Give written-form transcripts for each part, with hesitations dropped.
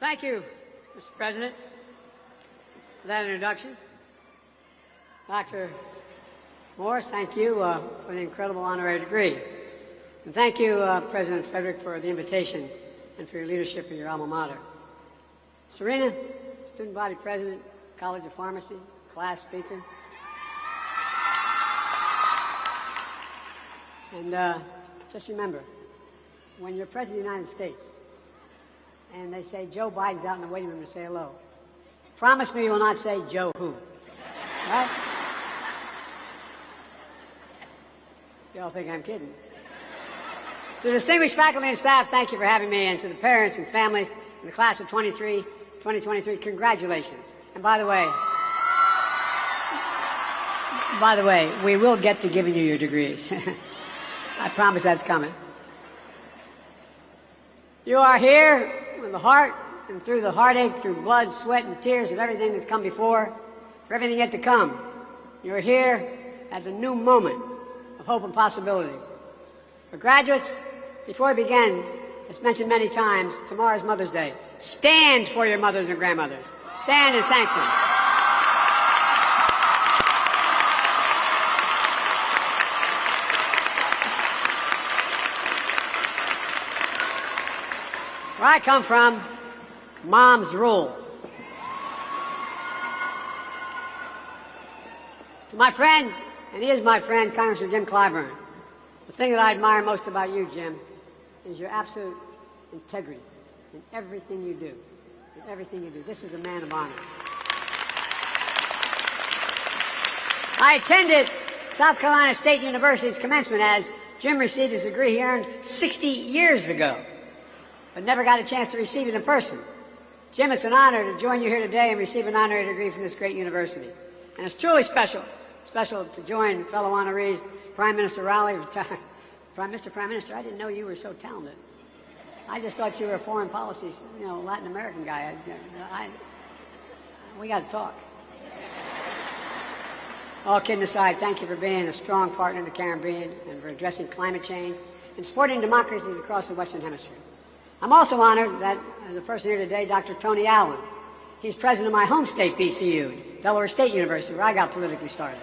Thank you, Mr. President, for that introduction. Dr. Morris, thank you for the incredible honorary degree. And thank you, President Frederick, for the invitation and for your leadership of your alma mater. Serena, student body president, College of Pharmacy, class speaker. And just remember, when you're President of the United States and they say Joe Biden's out in the waiting room to say hello, promise me you will not say Joe who. Right? You all think I'm kidding. To the distinguished faculty and staff, thank you for having me, and to the parents and families in the class of 2023, congratulations. And by the way, we will get to giving you your degrees. I promise that's coming. You are here with the heart and through the heartache, through blood, sweat, and tears of everything that's come before, for everything yet to come. You're here at the new moment of hope and possibilities. For graduates, before we begin, as mentioned many times, tomorrow's Mother's Day. Stand for your mothers and grandmothers. Stand and thank them. Where I come from, moms rule. To my friend, and he is my friend, Congressman Jim Clyburn, the thing that I admire most about you, Jim, is your absolute integrity in everything you do. In everything you do. This is a man of honor. I attended South Carolina State University's commencement as Jim received his degree he earned 60 years ago, but never got a chance to receive it in person. Jim, it's an honor to join you here today and receive an honorary degree from this great university. And it's truly special to join fellow honorees, Prime Minister Rowley. Prime Minister, I didn't know you were so talented. I just thought you were a foreign policy, Latin American guy. We got to talk. All kidding aside, thank you for being a strong partner in the Caribbean and for addressing climate change and supporting democracies across the Western Hemisphere. I'm also honored that, as a person here today, Dr. Tony Allen. He's president of my home state, BCU, Delaware State University, where I got politically started.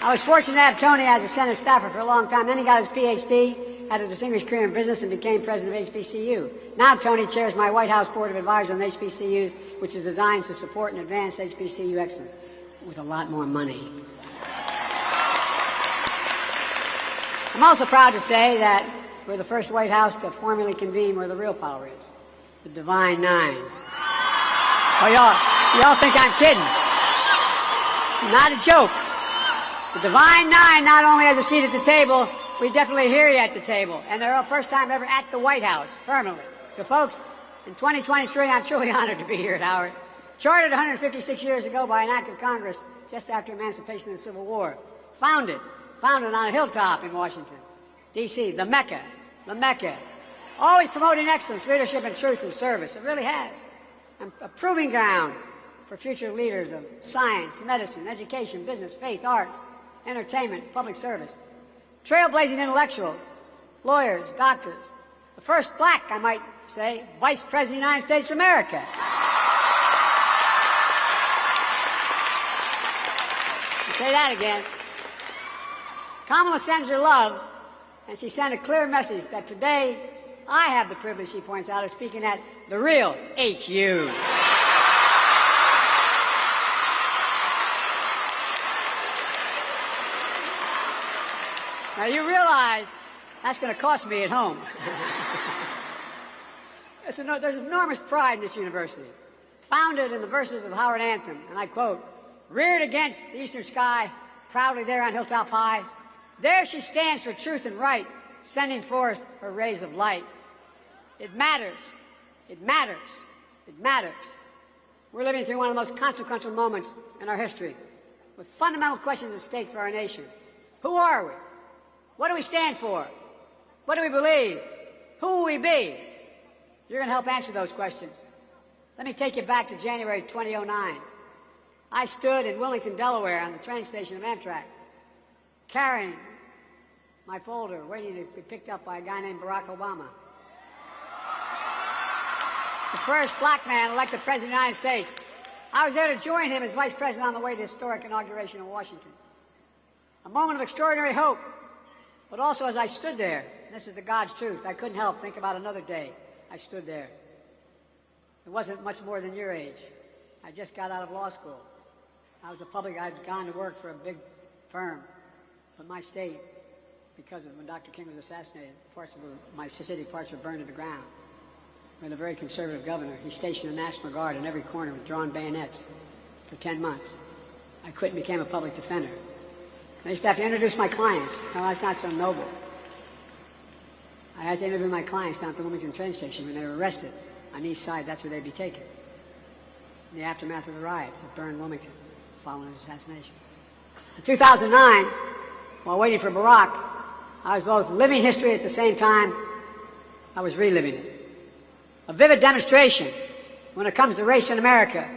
I was fortunate to have Tony as a Senate staffer for a long time. Then he got his Ph.D., had a distinguished career in business, and became president of HBCU. Now Tony chairs my White House Board of Advisors on HBCUs, which is designed to support and advance HBCU excellence with a lot more money. I'm also proud to say that we're the first White House to formally convene where the real power is, the Divine Nine. Oh, y'all think I'm kidding. Not a joke. The Divine Nine not only has a seat at the table, we definitely hear you at the table. And they're the first time ever at the White House, permanently. So, folks, in 2023, I'm truly honored to be here at Howard. Chartered 156 years ago by an act of Congress just after emancipation and the Civil War. Founded on a hilltop in Washington, D.C., the Mecca. Always promoting excellence, leadership, and truth and service. It really has. And a proving ground for future leaders of science, medicine, education, business, faith, arts, entertainment, public service. Trailblazing intellectuals, lawyers, doctors. The first black, I might say, Vice President of the United States of America. I'll say that again. Kamala sends her love, and she sent a clear message that today I have the privilege, she points out, of speaking at the real HU. Now you realize that's going to cost me at home. There's enormous pride in this university. Founded in the verses of Howard Anthem, and I quote, "Reared against the eastern sky, proudly there on hilltop high, there she stands for truth and right, sending forth her rays of light." It matters. It matters. It matters. We're living through one of the most consequential moments in our history, with fundamental questions at stake for our nation. Who are we? What do we stand for? What do we believe? Who will we be? You're going to help answer those questions. Let me take you back to January 2009. I stood in Wilmington, Delaware, on the train station of Amtrak, carrying my folder, waiting to be picked up by a guy named Barack Obama. the first black man elected president of the United States. I was there to join him as vice president on the way to the historic inauguration in Washington. A moment of extraordinary hope, but also as I stood there, and this is the God's truth, I couldn't help think about another day I stood there. It wasn't much more than your age. I just got out of law school. I'd gone to work for a big firm, but my state, because of when Dr. King was assassinated, my city parts were burned to the ground. We had a very conservative governor. He stationed the National Guard in every corner with drawn bayonets for 10 months. I quit and became a public defender. I used to have to introduce my clients. No, I was not so noble. I had to interview my clients down at the Wilmington train station when they were arrested. On the east side, that's where they'd be taken. In the aftermath of the riots that burned Wilmington following his assassination. In 2009, while waiting for Barack, I was both living history at the same time I was reliving it. A vivid demonstration when it comes to race in America.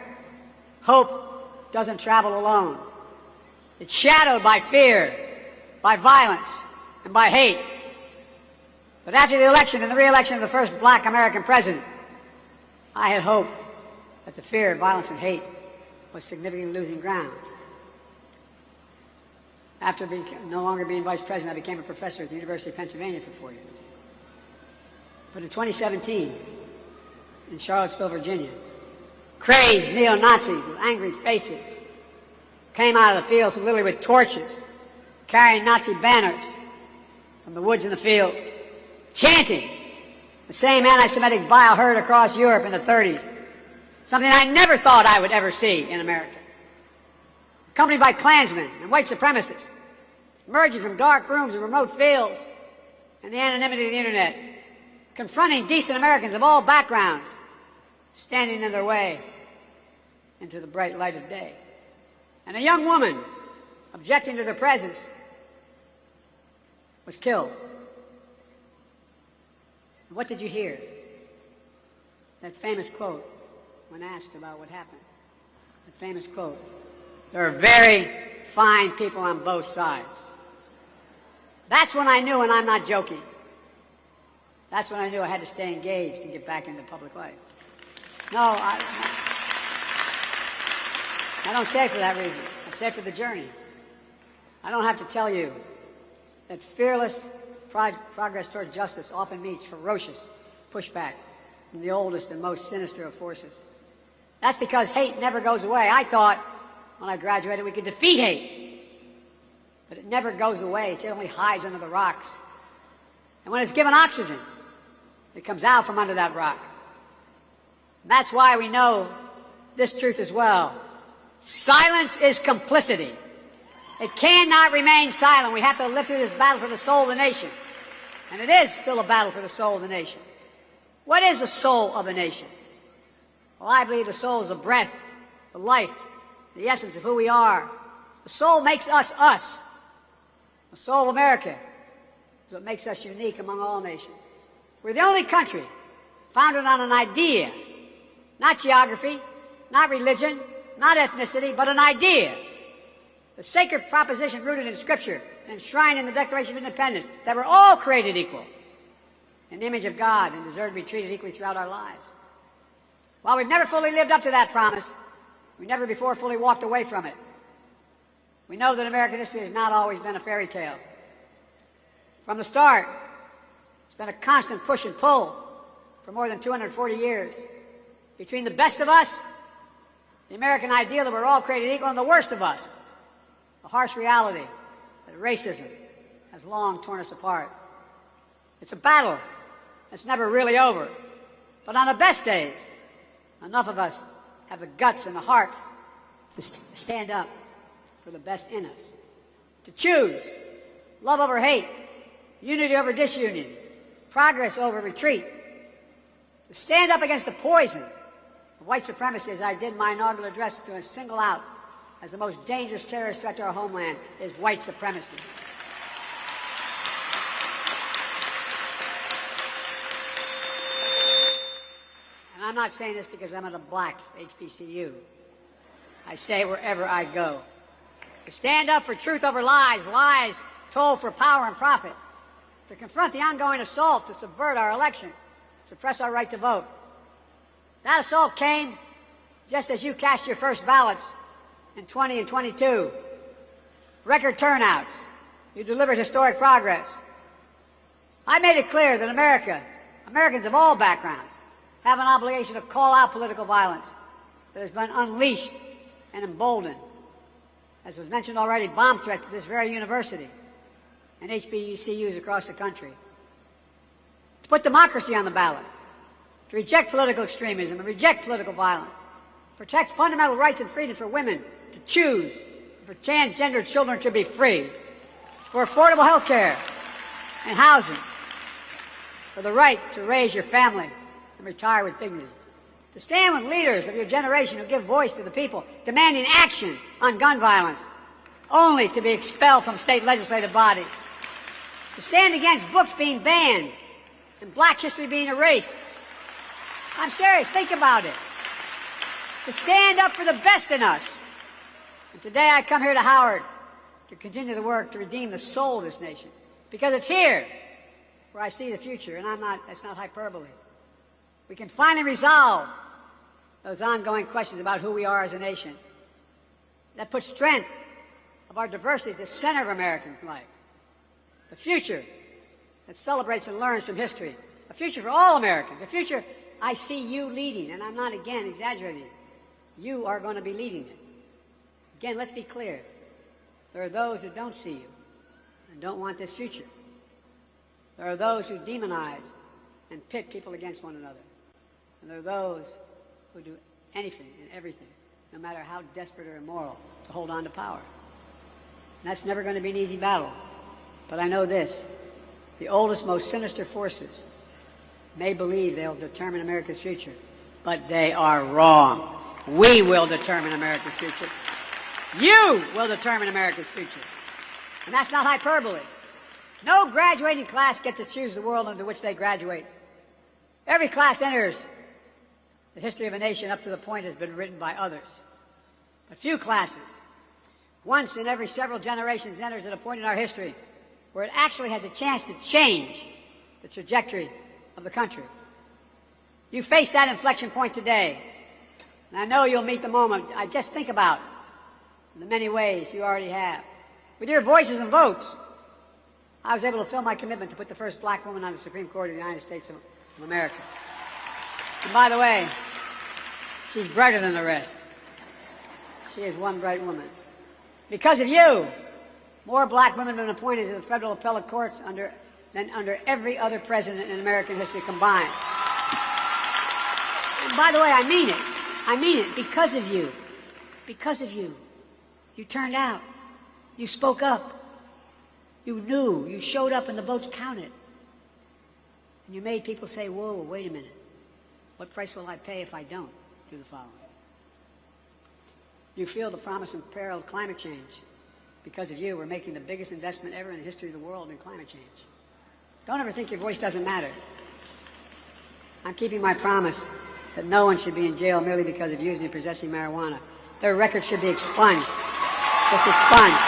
Hope doesn't travel alone. It's shadowed by fear, by violence, and by hate. But after the election and the re-election of the first black American president, I had hope that the fear, violence, and hate was significantly losing ground. After no longer being vice president, I became a professor at the University of Pennsylvania for 4 years. But in 2017, in Charlottesville, Virginia, crazed neo-Nazis with angry faces came out of the fields literally with torches, carrying Nazi banners from the woods and the fields, chanting the same anti-Semitic bile heard across Europe in the 30s, something I never thought I would ever see in America. Accompanied by Klansmen and white supremacists, emerging from dark rooms and remote fields and the anonymity of the internet, confronting decent Americans of all backgrounds, standing in their way into the bright light of day. And a young woman, objecting to their presence, was killed. And what did you hear? That famous quote when asked about what happened. That famous quote, "There are very fine people on both sides." That's when I knew, and I'm not joking, that's when I knew I had to stay engaged and get back into public life. No, I don't say it for that reason. I say it for the journey. I don't have to tell you that fearless progress toward justice often meets ferocious pushback from the oldest and most sinister of forces. That's because hate never goes away. I thought when I graduated we could defeat hate, but it never goes away. It only hides under the rocks. And when it's given oxygen, it comes out from under that rock. That's why we know this truth as well. Silence is complicity. It cannot remain silent. We have to live through this battle for the soul of the nation. And it is still a battle for the soul of the nation. What is the soul of a nation? Well, I believe the soul is the breath, the life, the essence of who we are. The soul makes us us. The soul of America is what makes us unique among all nations. We're the only country founded on an idea, not geography, not religion, not ethnicity, but an idea. The sacred proposition rooted in Scripture and enshrined in the Declaration of Independence that we're all created equal in the image of God and deserve to be treated equally throughout our lives. While we've never fully lived up to that promise, we never before fully walked away from it. We know that American history has not always been a fairy tale. From the start, it's been a constant push and pull for more than 240 years between the best of us, the American ideal that we're all created equal, and the worst of us, the harsh reality that racism has long torn us apart. It's a battle that's never really over. But on the best days, enough of us have the guts and the hearts to stand up for the best in us, to choose love over hate, unity over disunion, progress over retreat, to stand up against the poison of white supremacy, as I did in my inaugural address, to single out as the most dangerous terrorist threat to our homeland is white supremacy. And I'm not saying this because I'm at a black HBCU. I say it wherever I go. To stand up for truth over lies, lies told for power and profit, to confront the ongoing assault to subvert our elections, suppress our right to vote, That assault came just as you cast your first ballots in 20 and 22. Record turnouts. You delivered historic progress. I made it clear that Americans of all backgrounds, have an obligation to call out political violence that has been unleashed and emboldened. As was mentioned already, bomb threats at this very university and HBCUs across the country. To put democracy on the ballot, to reject political extremism and reject political violence, protect fundamental rights and freedom for women to choose, for transgender children to be free, for affordable health care and housing, for the right to raise your family and retire with dignity. To stand with leaders of your generation who give voice to the people, demanding action on gun violence, only to be expelled from state legislative bodies. To stand against books being banned and black history being erased. I'm serious, think about it. To stand up for the best in us. And today I come here to Howard to continue the work to redeem the soul of this nation. Because it's here where I see the future, and that's not hyperbole. We can finally resolve those ongoing questions about who we are as a nation. That puts strength of our diversity at the center of American life. A future that celebrates and learns from history. A future for all Americans. A future I see you leading, and I'm not, again, exaggerating. You are going to be leading it. Again, let's be clear. There are those who don't see you and don't want this future. There are those who demonize and pit people against one another. And there are those who do anything and everything, no matter how desperate or immoral, to hold on to power. And that's never going to be an easy battle. But I know this. The oldest, most sinister forces may believe they'll determine America's future, but they are wrong. We will determine America's future. You will determine America's future. And that's not hyperbole. No graduating class gets to choose the world into which they graduate. Every class enters the history of a nation up to the point has been written by others. But few classes, once in every several generations, enters at a point in our history where it actually has a chance to change the trajectory of the country. You face that inflection point today, and I know you'll meet the moment. I just think about the many ways you already have. With your voices and votes, I was able to fulfill my commitment to put the first black woman on the Supreme Court of the United States of America. And by the way, she's brighter than the rest. She is one bright woman. Because of you, more black women have been appointed to the federal appellate courts than under every other president in American history combined. And by the way, I mean it. I mean it because of you. Because of you. You turned out. You spoke up. You knew. You showed up and the votes counted. And you made people say, whoa, wait a minute. What price will I pay if I don't do the following? You feel the promise and peril of climate change. Because of you, we're making the biggest investment ever in the history of the world in climate change. Don't ever think your voice doesn't matter. I'm keeping my promise that no one should be in jail merely because of using and possessing marijuana. Their record should be expunged. Just expunged.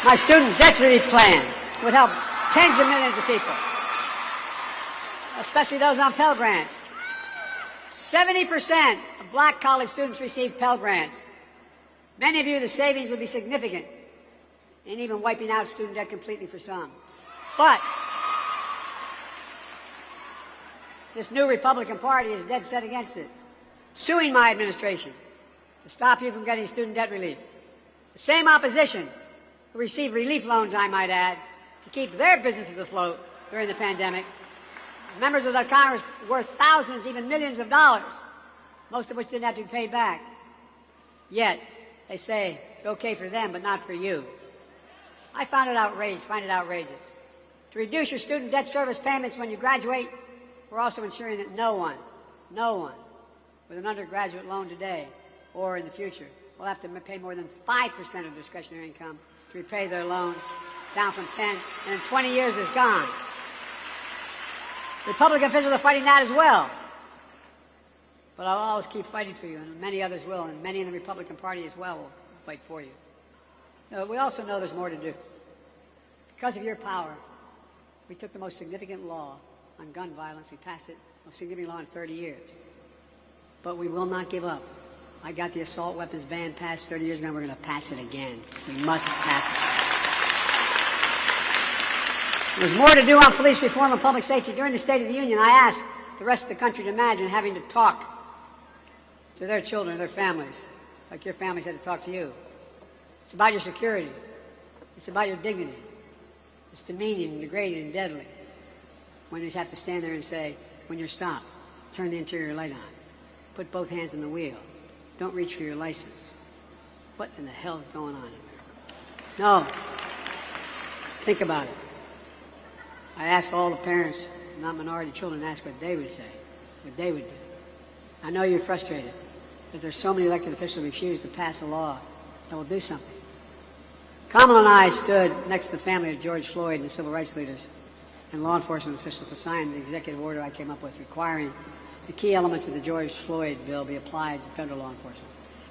My student debt relief plan would help tens of millions of people, especially those on Pell Grants. 70% of black college students receive Pell Grants. Many of you, the savings would be significant in even wiping out student debt completely for some. But this new Republican Party is dead set against it, suing my administration to stop you from getting student debt relief. The same opposition who received relief loans, I might add, to keep their businesses afloat during the pandemic. Members of the Congress worth thousands, even millions of dollars, most of which didn't have to be paid back. Yet, they say it's okay for them, but not for you. I find it outrageous. To reduce your student debt service payments when you graduate, we're also ensuring that no one with an undergraduate loan today or in the future will have to pay more than 5% of discretionary income to repay their loans, down from 10, and in 20 years is gone. Republican officials are fighting that as well. But I'll always keep fighting for you, and many others will, and many in the Republican Party as well will fight for you. We also know there's more to do. Because of your power, we took the most significant law on gun violence. We passed it of significant law in 30 years. But we will not give up. I got the assault weapons ban passed 30 years ago, and we're going to pass it again. We must pass it. There's more to do on police reform and public safety. During the State of the Union, I asked the rest of the country to imagine having to talk to their children, their families, like your families had to talk to you. It's about your security. It's about your dignity. It's demeaning and degrading and deadly when you have to stand there and say, when you're stopped, turn the interior light on. Put both hands on the wheel. Don't reach for your license. What in the hell is going on in America? No. Think about it. I ask all the parents, not minority children, ask what they would say, what they would do. I know you're frustrated because there's so many elected officials who refuse to pass a law that will do something. Kamala and I stood next to the family of George Floyd and the civil rights leaders and law enforcement officials to sign the executive order I came up with requiring the key elements of the George Floyd bill be applied to federal law enforcement.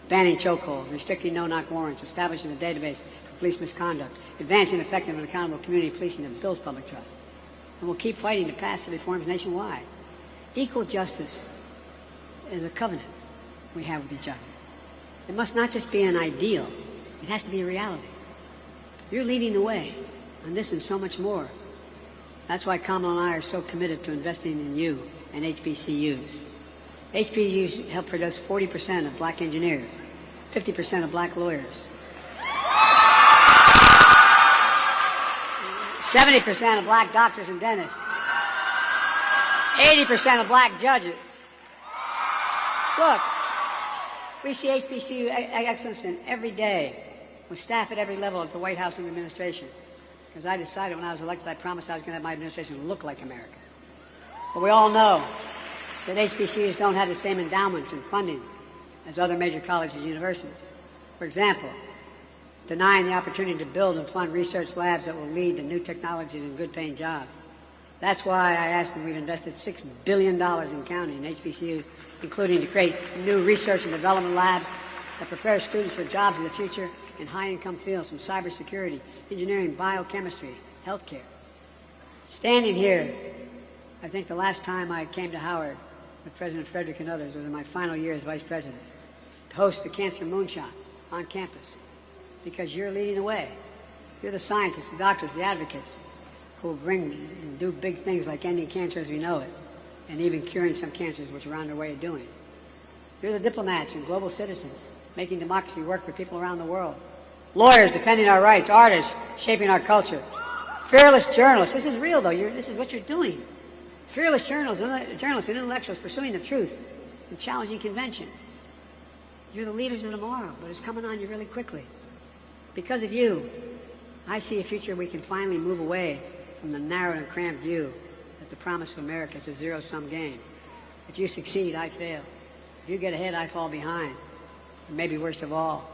Banning chokeholds, restricting no-knock warrants, establishing a database for police misconduct, advancing effective and accountable community policing that builds public trust. And we'll keep fighting to pass the reforms nationwide. Equal justice is a covenant we have with each other. It must not just be an ideal, it has to be a reality. You're leading the way on this and so much more. That's why Kamala and I are so committed to investing in you and HBCUs. HBCUs help produce 40% of black engineers, 50% of black lawyers, 70% of black doctors and dentists, 80% of black judges. Look, we see HBCU excellence in every day with staff at every level of the White House and the administration. Because I decided when I was elected, I promised I was going to have my administration look like America. But we all know that HBCUs don't have the same endowments and funding as other major colleges and universities. For example, denying the opportunity to build and fund research labs that will lead to new technologies and good-paying jobs. That's why I asked them, we've invested $6 billion in counting in HBCUs, including to create new research and development labs that prepare students for jobs in the future in high-income fields from cybersecurity, engineering, biochemistry, healthcare. Standing here, I think the last time I came to Howard with President Frederick and others was in my final year as vice president to host the Cancer Moonshot on campus because you're leading the way. You're the scientists, the doctors, the advocates who will bring and do big things like ending cancer as we know it and even curing some cancers, which we're on our way of doing. You're the diplomats and global citizens making democracy work for people around the world. Lawyers defending our rights, artists shaping our culture. Fearless journalists. This is real, though. This is what you're doing. Fearless journalists and intellectuals pursuing the truth and challenging convention. You're the leaders of tomorrow, but it's coming on you really quickly. Because of you, I see a future we can finally move away from the narrow and cramped view that the promise of America is a zero-sum game. If you succeed, I fail. If you get ahead, I fall behind. And maybe worst of all,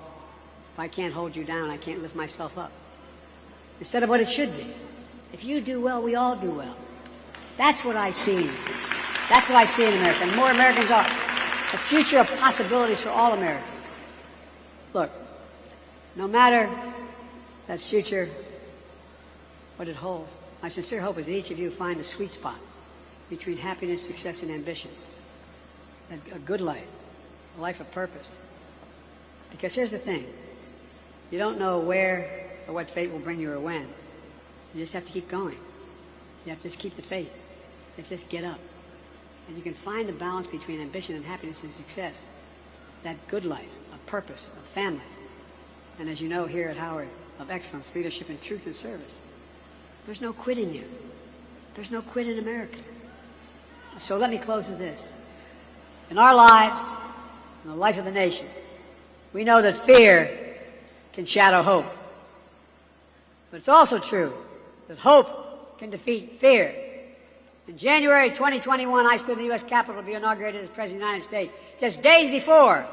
if I can't hold you down, I can't lift myself up. Instead of what it should be. If you do well, we all do well. That's what I see. That's what I see in America. And more Americans are. A future of possibilities for all Americans. Look, no matter that future, what it holds, my sincere hope is that each of you find a sweet spot between happiness, success, and ambition. A good life, a life of purpose. Because here's the thing. You don't know where or what fate will bring you or when. You just have to keep going. You have to just keep the faith. You have to just get up. And you can find the balance between ambition and happiness and success. That good life, of purpose, of family. And as you know here at Howard, of excellence, leadership, and truth and service. There's no quit in you. There's no quit in America. So let me close with this. In our lives, in the life of the nation, we know that fear can shadow hope. But it's also true that hope can defeat fear. In January 2021, I stood in the U.S. Capitol to be inaugurated as President of the United States. Just days before,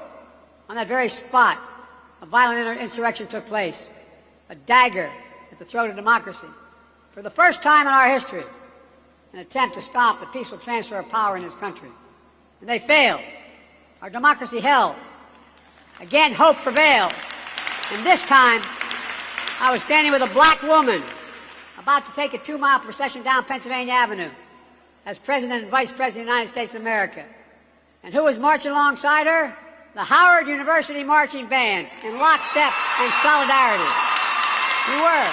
on that very spot, a violent insurrection took place, a dagger at the throat of democracy. For the first time in our history, an attempt to stop the peaceful transfer of power in this country. And they failed. Our democracy held. Again, hope prevailed. And this time, I was standing with a black woman about to take a 2-mile procession down Pennsylvania Avenue as President and Vice President of the United States of America. And who was marching alongside her? The Howard University Marching Band, in lockstep and solidarity. You were.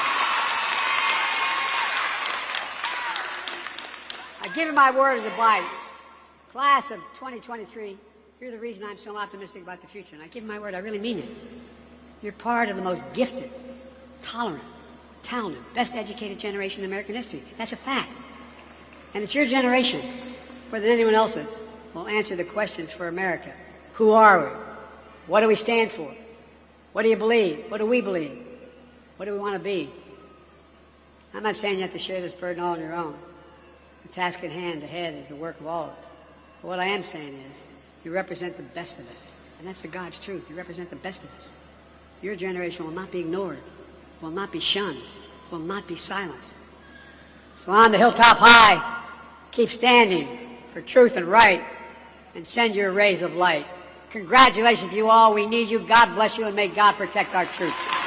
I give you my word as a Biden. Class of 2023, you're the reason I'm so optimistic about the future. And I give you my word, I really mean it. You're part of the most gifted, tolerant, talented, best educated generation in American history. That's a fact. And it's your generation, more than anyone else's, will answer the questions for America. Who are we? What do we stand for? What do you believe? What do we believe? What do we want to be? I'm not saying you have to share this burden all on your own. The task at hand ahead is the work of all of us. But what I am saying is, you represent the best of us. And that's the God's truth. You represent the best of us. Your generation will not be ignored, will not be shunned, will not be silenced. So on the hilltop high, keep standing for truth and right, and send your rays of light. Congratulations to you all. We need you. God bless you, and may God protect our troops.